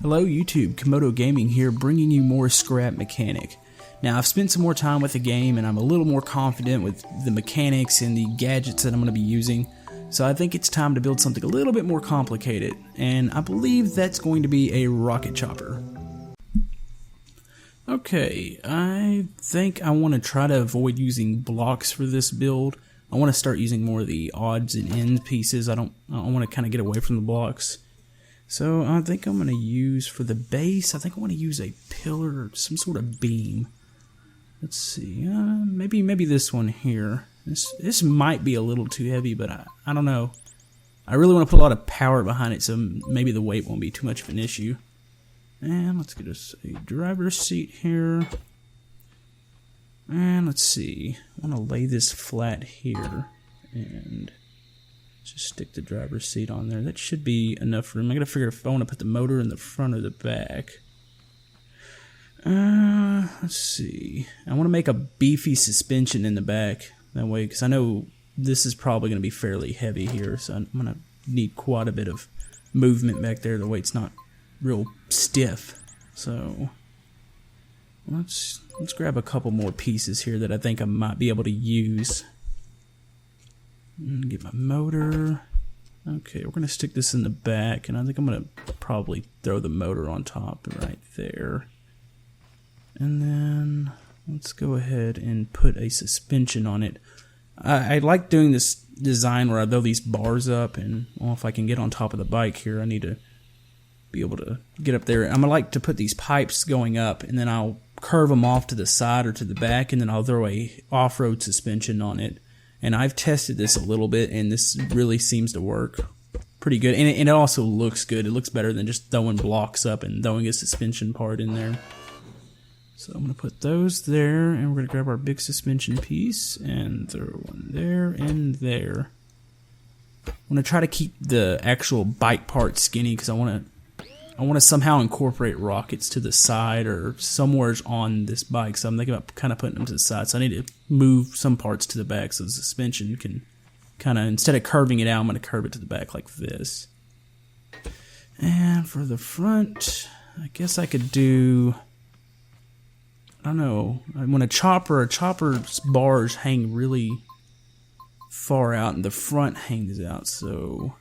Hello YouTube, Camodo Gaming here, bringing you more Scrap Mechanic. Now I've spent some more time with the game and I'm a little more confident with the mechanics and the gadgets that I'm going to be using, so I think it's time to build something a little bit more complicated, and I believe that's going to be a rocket chopper. Okay, I think I want to try to avoid using blocks for this build. I want to start using more of the odds and ends pieces. I want to kind of get away from the blocks. So I think I'm going to use, for the base, I think I want to use a pillar or some sort of beam. Let's see, maybe this one here. This might be a little too heavy, but I don't know. I really want to put a lot of power behind it, so maybe the weight won't be too much of an issue. And let's get us a driver's seat here. And let's see, I want to lay this flat here and just stick the driver's seat on there. That should be enough room. I gotta figure if I want to put the motor in the front or the back. Let's see. I want to make a beefy suspension in the back. That way, because I know this is probably going to be fairly heavy here, so I'm going to need quite a bit of movement back there. The way it's not real stiff. So let's grab a couple more pieces here that I think I might be able to use. Get my motor. Okay, we're going to stick this in the back, and I think I'm going to probably throw the motor on top right there. And then let's go ahead and put a suspension on it. I like doing this design where I throw these bars up, and well, if I can get on top of the bike here, I need to be able to get up there. I'm going to like to put these pipes going up, and then I'll curve them off to the side or to the back, and then I'll throw a off-road suspension on it. And I've tested this a little bit, and this really seems to work pretty good. And it also looks good. It looks better than just throwing blocks up and throwing a suspension part in there. So I'm going to put those there, and we're going to grab our big suspension piece and throw one there and there. I'm going to try to keep the actual bike part skinny because I want to somehow incorporate rockets to the side or somewhere on this bike. So I'm thinking about kind of putting them to the side. So I need to move some parts to the back so the suspension can kind of, instead of curving it out, I'm going to curve it to the back like this. And for the front, I guess I could do, I don't know, when a chopper's bars hang really far out and the front hangs out. So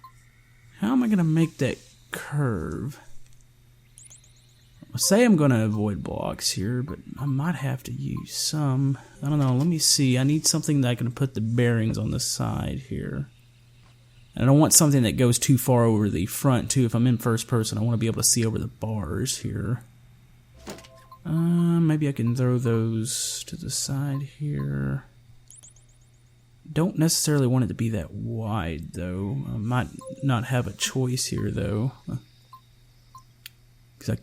how am I going to make that curve? Say I'm going to avoid blocks here, but I might have to use some. I don't know, let me see. I need something that I can put the bearings on the side here. And I don't want something that goes too far over the front too. If I'm in first person, I want to be able to see over the bars here. Maybe I can throw those to the side here. Don't necessarily want it to be that wide though. I might not have a choice here though. Because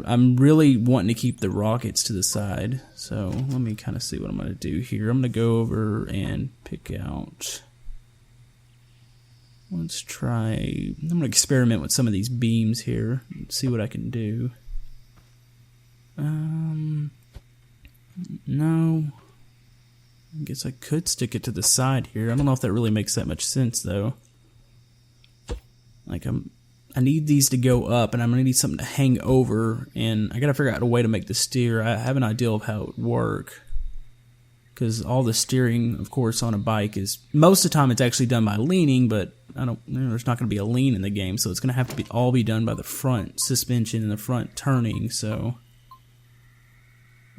I'm really wanting to keep the rockets to the side. So let me kind of see what I'm going to do here. I'm going to go over and pick out. Let's try. I'm going to experiment with some of these beams here and see what I can do. No. I guess I could stick it to the side here. I don't know if that really makes that much sense though. Like I need these to go up, and I'm going to need something to hang over, and I got to figure out a way to make the steer. I have an idea of how it would work, because all the steering, of course, on a bike is, most of the time it's actually done by leaning, but there's not going to be a lean in the game, so it's going to have to all be done by the front suspension and the front turning. So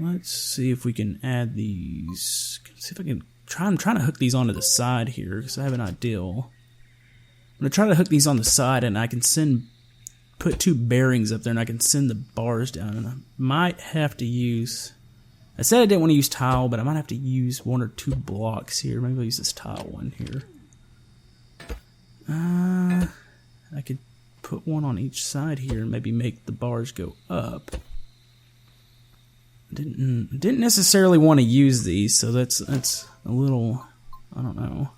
let's see if we can add these. See if I can I'm trying to hook these onto the side here, because I have an ideal. I'm going to try to hook these on the side, and I can put two bearings up there, and I can send the bars down. And I might have to use, I said I didn't want to use tile, but I might have to use one or two blocks here. Maybe I'll use this tile one here. I could put one on each side here and maybe make the bars go up. Didn't necessarily want to use these, so that's a little, I don't know.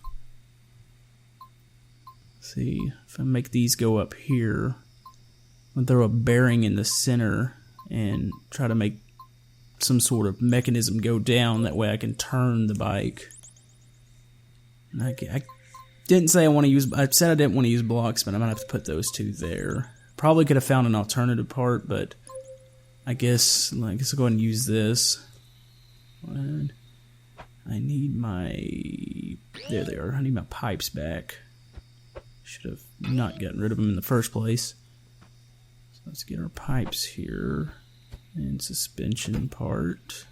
See, if I make these go up here, I'll throw a bearing in the center and try to make some sort of mechanism go down. That way I can turn the bike. And I didn't say I want to use, I said I didn't want to use blocks, but I might have to put those two there. probably could have found an alternative part, but I guess I'll go ahead and use this. And I need my, there they are, I need my pipes back. Should have not gotten rid of them in the first place. So let's get our pipes here, and suspension part.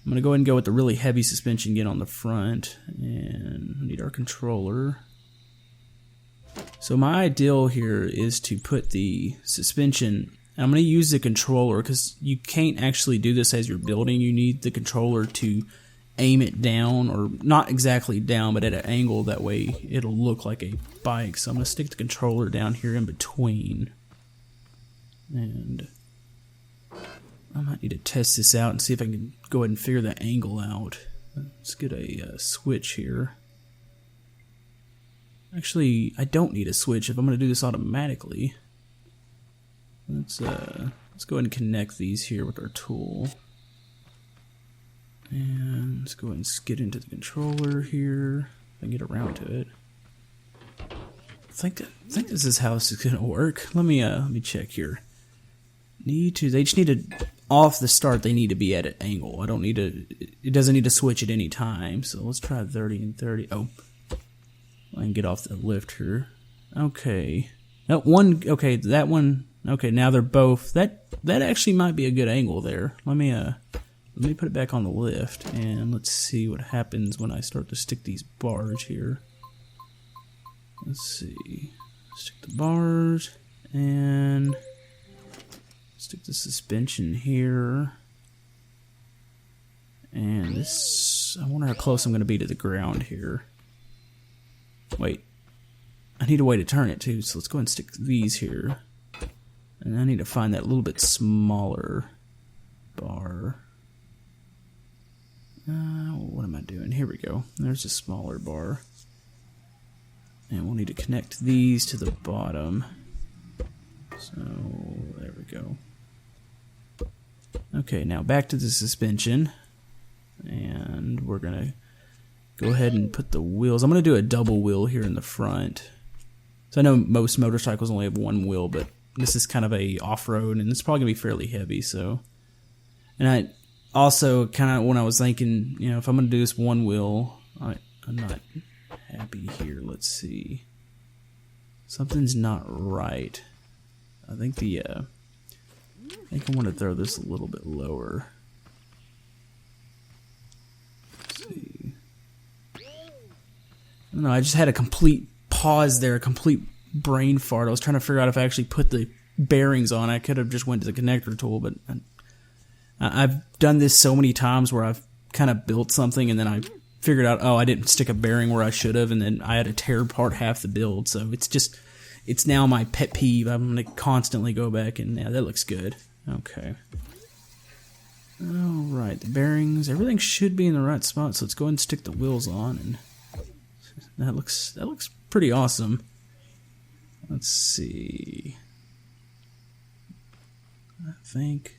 I'm gonna go ahead and go with the really heavy suspension again on the front, and we need our controller. So my ideal here is to put the suspension, and I'm going to use the controller because you can't actually do this as you're building. You need the controller to aim it down, or not exactly down, but at an angle, that way it'll look like a bike. So I'm going to stick the controller down here in between. And I might need to test this out and see if I can go ahead and figure the angle out. Let's get a switch here. Actually, I don't need a switch if I'm going to do this automatically. Let's go ahead and connect these here with our tool. And let's go ahead and get into the controller here. If I can get around to it. I think this is how this is going to work. Let me check here. They just need to, off the start, they need to be at an angle. It doesn't need to switch at any time. So let's try 30 and 30. Oh. I can get off the lift here. Okay. That one, okay, now they're both, that actually might be a good angle there. Let me put it back on the lift, and let's see what happens when I start to stick these bars here. Let's see. Stick the bars, and stick the suspension here. And this, I wonder how close I'm going to be to the ground here. Wait, I need a way to turn it too, so let's go ahead and stick these here. And I need to find that little bit smaller bar. What am I doing? Here we go. There's a smaller bar. And we'll need to connect these to the bottom. So, there we go. Okay, now back to the suspension. And we're going to go ahead and put the wheels. I'm going to do a double wheel here in the front. So I know most motorcycles only have one wheel, but this is kind of a off-road, and it's probably going to be fairly heavy. So, and I also kind of, when I was thinking, you know, if I'm going to do this one wheel, I'm not happy here. Let's see. Something's not right. I think I want to throw this a little bit lower. Let's see. No, I just had a complete pause there, a complete brain fart. I was trying to figure out if I actually put the bearings on. I could have just went to the connector tool, but I've done this so many times where I've kind of built something and then I figured out, oh, I didn't stick a bearing where I should have, and then I had to tear apart half the build. So it's now my pet peeve. I'm going to constantly go back and, yeah, that looks good. Okay. Alright, the bearings, everything should be in the right spot, so let's go ahead and stick the wheels on, and that looks pretty awesome. Let's see. I think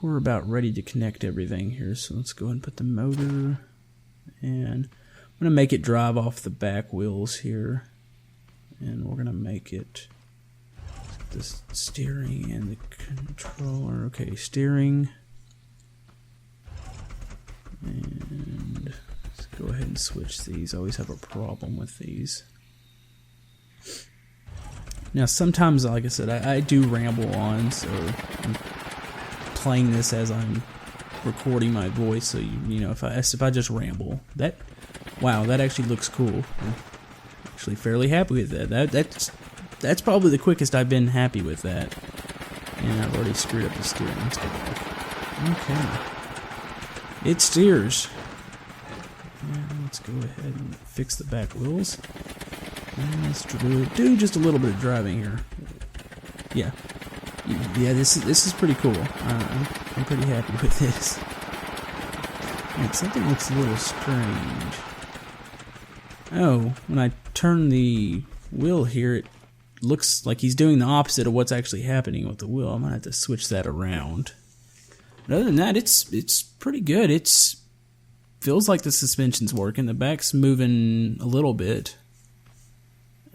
we're about ready to connect everything here, so let's go ahead and put the motor, and I'm going to make it drive off the back wheels here, and we're going to make it the steering and the controller. Okay, steering, and let's go ahead and switch these. I always have a problem with these. Now sometimes, like I said, I do ramble on, so I'm playing this as I'm recording my voice, so you know, if I just ramble, wow, that actually looks cool. I'm actually fairly happy with that. That's probably the quickest I've been happy with that. And I've already screwed up the steering. Let's go back. Okay. It steers. And let's go ahead and fix the back wheels. And let's do just a little bit of driving here. Yeah. Yeah, this is pretty cool. I'm pretty happy with this. Wait, something looks a little strange. Oh, when I turn the wheel here, it looks like he's doing the opposite of what's actually happening with the wheel. I'm gonna have to switch that around. But other than that, it's pretty good. Feels like the suspension's working. The back's moving a little bit.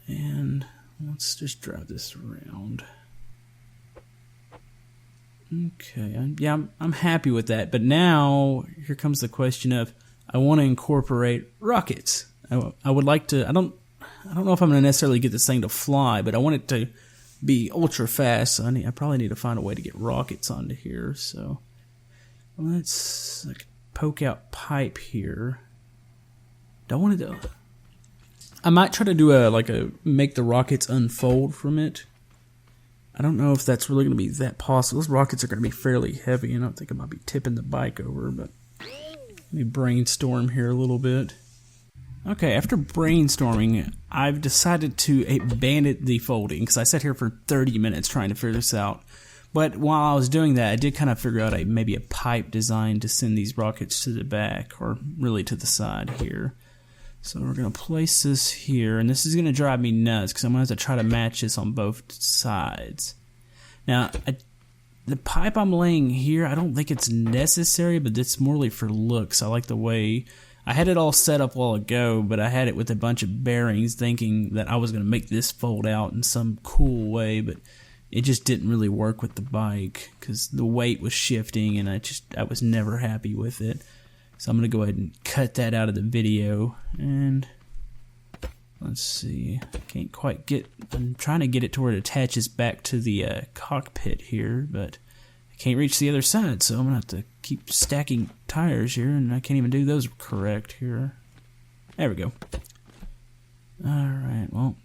And let's just drive this around. Okay, yeah, I'm happy with that. But now here comes the question of I want to incorporate rockets. I would like to. I don't know if I'm going to necessarily get this thing to fly, but I want it to be ultra fast. So I probably need to find a way to get rockets onto here. So let's poke out pipe here. Don't want to do. I might try to do make the rockets unfold from it. I don't know if that's really going to be that possible. Those rockets are going to be fairly heavy, and I don't think I might be tipping the bike over, but let me brainstorm here a little bit. Okay, after brainstorming, I've decided to abandon the folding, because I sat here for 30 minutes trying to figure this out. But while I was doing that, I did kind of figure out maybe a pipe design to send these rockets to the back, or really to the side here. So we're going to place this here, and this is going to drive me nuts because I'm going to have to try to match this on both sides. Now, the pipe I'm laying here, I don't think it's necessary, but it's morely for looks. I like the way, I had it all set up a while ago, but I had it with a bunch of bearings thinking that I was going to make this fold out in some cool way, but it just didn't really work with the bike because the weight was shifting, and I was never happy with it. So I'm going to go ahead and cut that out of the video, and let's see, I can't quite I'm trying to get it to where it attaches back to the cockpit here, but I can't reach the other side, so I'm going to have to keep stacking tires here, and I can't even do those correct here. There we go. Alright, well,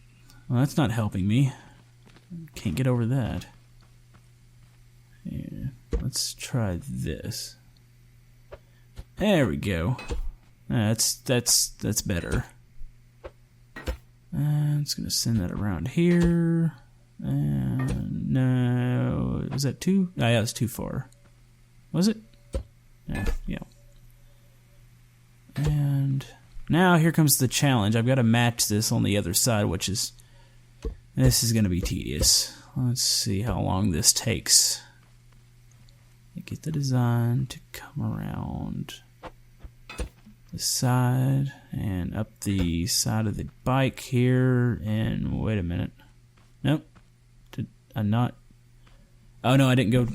that's not helping me. Can't get over that. Here, let's try this. There we go. That's better. And it's gonna send that around here. And no, was that too? Oh, yeah, it's too far. Was it? Yeah. And now here comes the challenge. I've got to match this on the other side, this is gonna be tedious. Let's see how long this takes. Get the design to come around the side and up the side of the bike here, and wait a minute. Nope. Did I not? Oh no, I didn't go.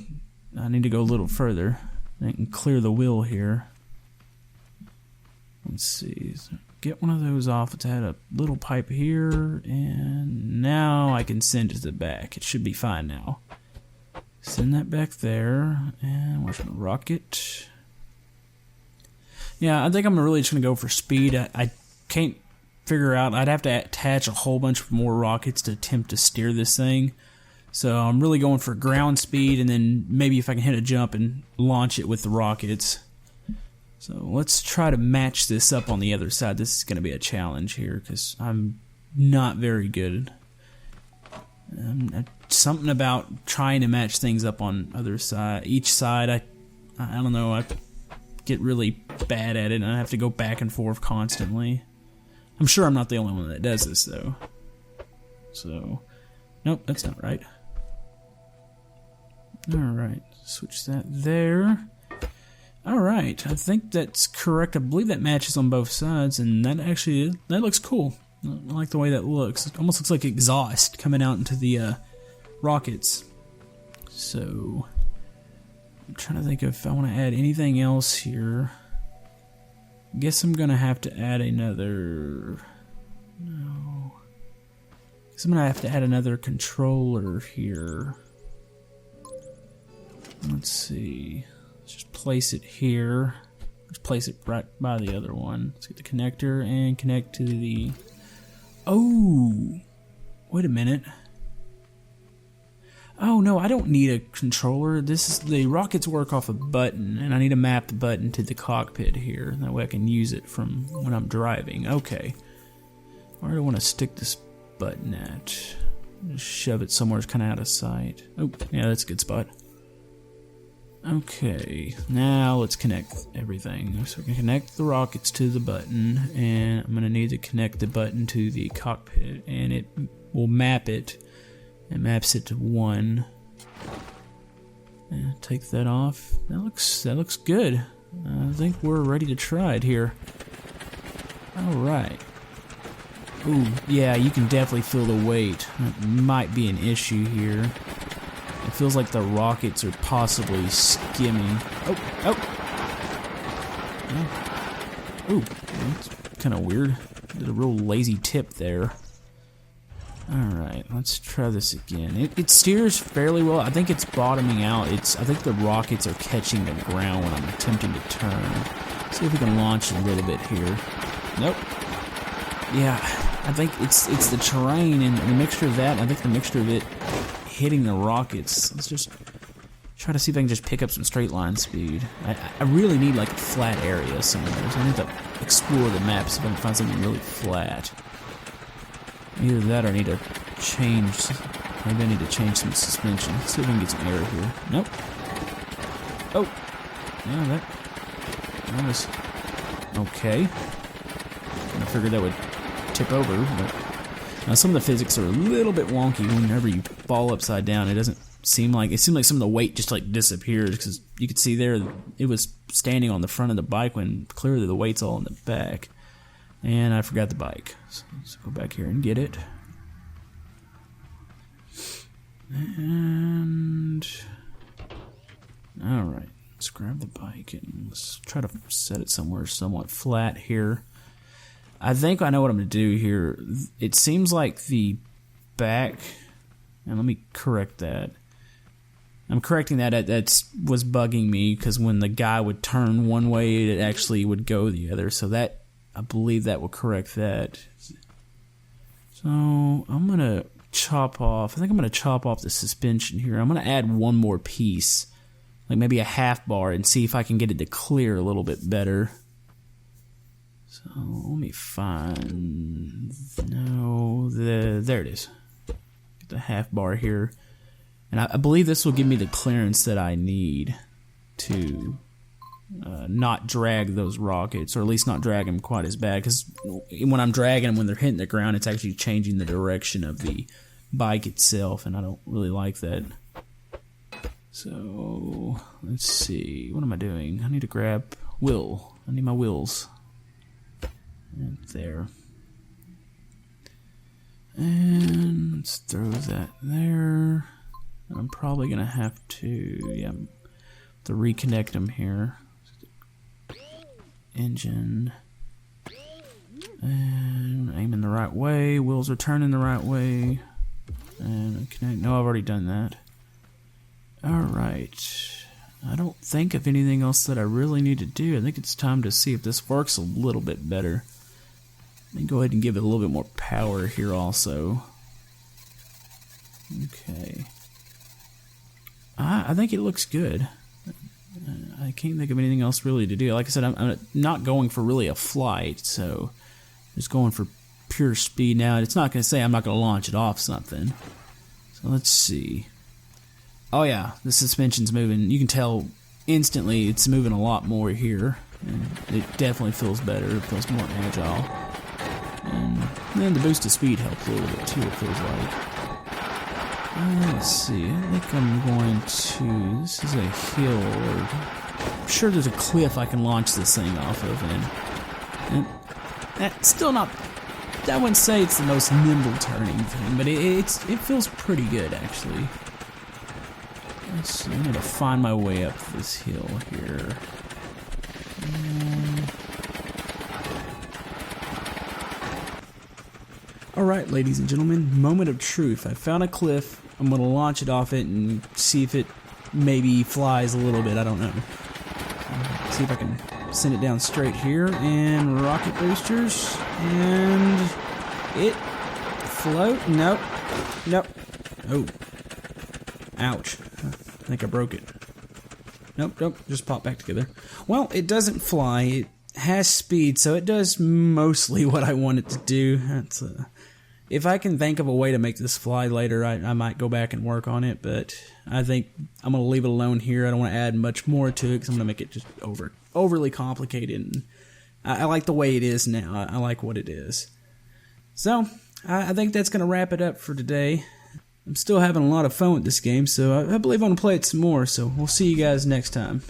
I need to go a little further. I can clear the wheel here. Let's see. So get one of those off. It's had a little pipe here, and now I can send it to the back. It should be fine now. Send that back there, and where's my rocket? Yeah, I think I'm really just going to go for speed. I can't figure out, I'd have to attach a whole bunch more rockets to attempt to steer this thing. So I'm really going for ground speed, and then maybe if I can hit a jump and launch it with the rockets. So let's try to match this up on the other side. This is going to be a challenge here, because I'm not very good. Something about trying to match things up on each side. I don't know. I get really bad at it, and I have to go back and forth constantly. I'm sure I'm not the only one that does this though. So, nope, that's not right. All right, switch that there. All right, I think that's correct. I believe that matches on both sides, and that looks cool. I like the way that looks. It almost looks like exhaust coming out into the rockets. So, I'm trying to think if I want to add anything else here. I guess I'm going to have to add another... No. I guess I'm going to have to add another controller here. Let's see. Let's just place it here. Let's place it right by the other one. Let's get the connector and connect to the... Oh! Wait a minute. Oh no, I don't need a controller. The rockets work off a button, and I need to map the button to the cockpit here. That way I can use it from when I'm driving. Okay. Where do I want to stick this button at? Just shove it somewhere it's kind of out of sight. Oh, yeah, that's a good spot. Okay, now let's connect everything. So we can connect the rockets to the button, and I'm going to need to connect the button to the cockpit, and it will map it. It maps it to 1. And take that off. That looks good. I think we're ready to try it here. All right. Ooh, yeah, you can definitely feel the weight. That might be an issue here. It feels like the rockets are possibly skimming. Oh. Ooh, that's kind of weird. Did a real lazy tip there. Alright, let's try this again. It steers fairly well. I think it's bottoming out. I think the rockets are catching the ground when I'm attempting to turn. See if we can launch a little bit here. Nope. Yeah, I think it's the terrain and the mixture of that. I think the mixture of it hitting the rockets. Let's just try to see if I can just pick up some straight line speed. I really need like a flat area somewhere, so I need to explore the map, see if I can find something really flat. Either that or I need to change. Maybe I need to change some suspension. Let's see if we can get some air here. Nope. Oh. Yeah, that was okay. I figured that would tip over, but now some of the physics are a little bit wonky whenever you fall upside down. It doesn't seem like some of the weight just like disappears, because you could see there it was standing on the front of the bike when clearly the weight's all in the back. And I forgot the bike. So let's go back here and get it. And alright, let's grab the bike and let's try to set it somewhere somewhat flat here. I think I know what I'm going to do here. It seems like the back, and let me correct that. I'm correcting that. That was bugging me, because when the guy would turn one way, it actually would go the other. So that, I believe that will correct that. So I'm going to chop off, I think I'm going to chop off the suspension here. I'm going to add one more piece, like maybe a half bar, and see if I can get it to clear a little bit better. So let me find, there it is. Get the half bar here. And I believe this will give me the clearance that I need to not drag those rockets, or at least not drag them quite as bad, because when I'm dragging them, when they're hitting the ground, it's actually changing the direction of the bike itself, and I don't really like that. So let's see, what am I doing? I need to grab wheel. I need my wheels. And there. And let's throw that there. I'm probably gonna have to, to reconnect them here. Engine. And aiming the right way. Wheels are turning the right way. And connect. No, I've already done that. Alright. I don't think of anything else that I really need to do. I think it's time to see if this works a little bit better. Let me go ahead and give it a little bit more power here also. Okay. I think it looks good. I can't think of anything else really to do. Like I said, I'm not going for really a flight, so just going for pure speed now. It's not going to say I'm not going to launch it off something. So let's see. Oh yeah, the suspension's moving. You can tell instantly it's moving a lot more here. And it definitely feels better. It feels more agile. And then the boost of speed helps a little bit too, it feels like. Let's see, I think I'm going to, this is a hill, or I'm sure there's a cliff I can launch this thing off of, and that's still not, I wouldn't say it's the most nimble turning thing, but it feels pretty good actually. Let's see, I need to find my way up this hill here. Alright, ladies and gentlemen, moment of truth. I found a cliff. I'm going to launch it off it and see if it maybe flies a little bit. I don't know. See if I can send it down straight here. And rocket boosters. And it float. Nope. Nope. Oh. Ouch. I think I broke it. Nope. Just pop back together. Well, it doesn't fly. It has speed, so it does mostly what I want it to do. That's if I can think of a way to make this fly later, I might go back and work on it, but I think I'm going to leave it alone here. I don't want to add much more to it because I'm going to make it just overly complicated. And I like the way it is now. I like what it is. So, I think that's going to wrap it up for today. I'm still having a lot of fun with this game, so I believe I'm going to play it some more, so we'll see you guys next time.